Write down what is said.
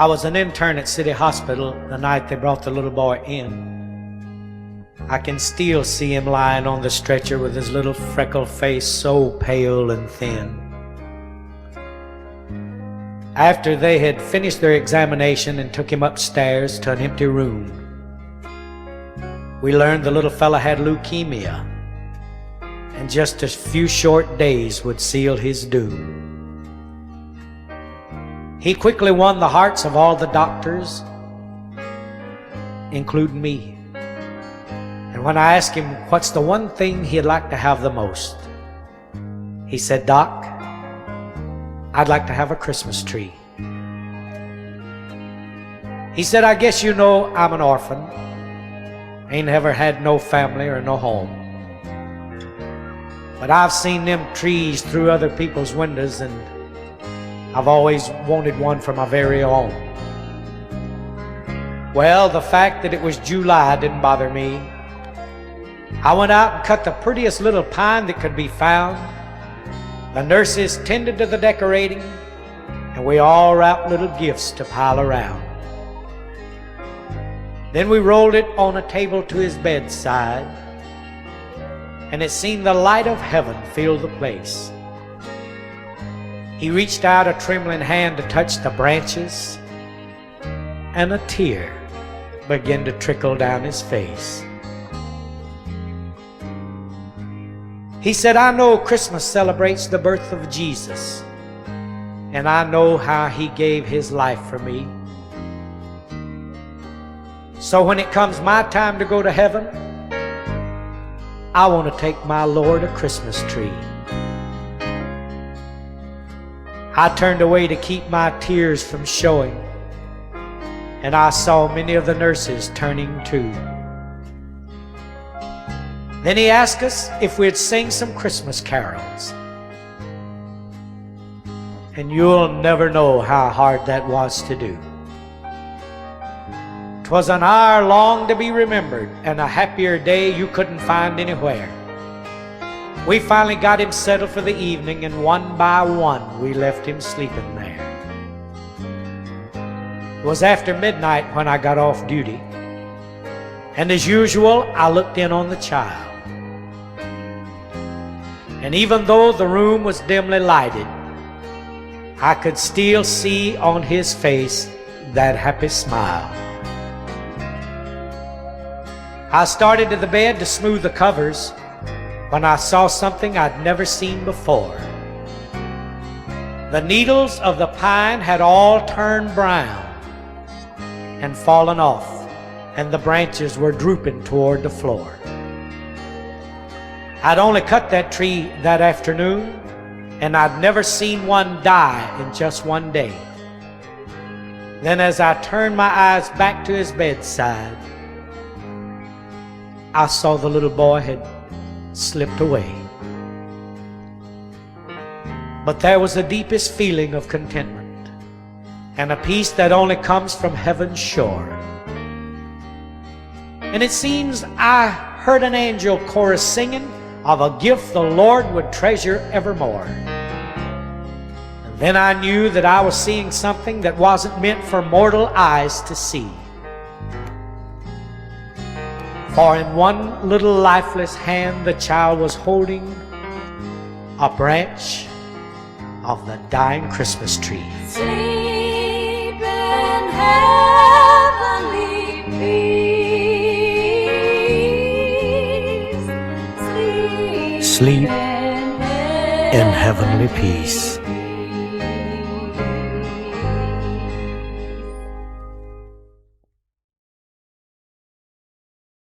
I was an intern at City Hospital the night they brought the little boy in. I can still see him lying on the stretcher with his little freckled face so pale and thin. After they had finished their examination and took him upstairs to an empty room, we learned the little fella had leukemia, and just a few short days would seal his doom. He quickly won the hearts of all the doctors, including me. And when I asked him what's the one thing he'd like to have the most, he said, "Doc, I'd like to have a Christmas tree." He said, "I guess you know I'm an orphan. Ain't ever had no family or no home. But I've seen them trees through other people's windows, and I've always wanted one for my very own." Well, the fact that it was July didn't bother me. I went out and cut the prettiest little pine that could be found. The nurses tended to the decorating, and we all wrapped little gifts to pile around. Then we rolled it on a table to his bedside, and it seemed the light of heaven filled the place. He reached out a trembling hand to touch the branches, and a tear began to trickle down his face. He said, "I know Christmas celebrates the birth of Jesus, and I know how he gave his life for me. So when it comes my time to go to heaven, I want to take my Lord a Christmas tree." I turned away to keep my tears from showing, and I saw many of the nurses turning too. Then he asked us if we'd sing some Christmas carols. And you'll never know how hard that was to do. 'Twas an hour long to be remembered, and a happier day you couldn't find anywhere. We finally got him settled for the evening, and one by one we left him sleeping there. It was after midnight when I got off duty, and as usual I looked in on the child. And even though the room was dimly lighted, I could still see on his face that happy smile. I started to the bed to smooth the covers when I saw something I'd never seen before. The needles of the pine had all turned brown and fallen off, and the branches were drooping toward the floor. I'd only cut that tree that afternoon, and I'd never seen one die in just one day. Then as I turned my eyes back to his bedside, I saw the little boy had slipped away. But there was the deepest feeling of contentment, and a peace that only comes from heaven's shore. And it seems I heard an angel chorus singing of a gift the Lord would treasure evermore. And then I knew that I was seeing something that wasn't meant for mortal eyes to see. For in one little lifeless hand the child was holding a branch of the dying Christmas tree. Sleep in heavenly peace. Sleep in heavenly peace.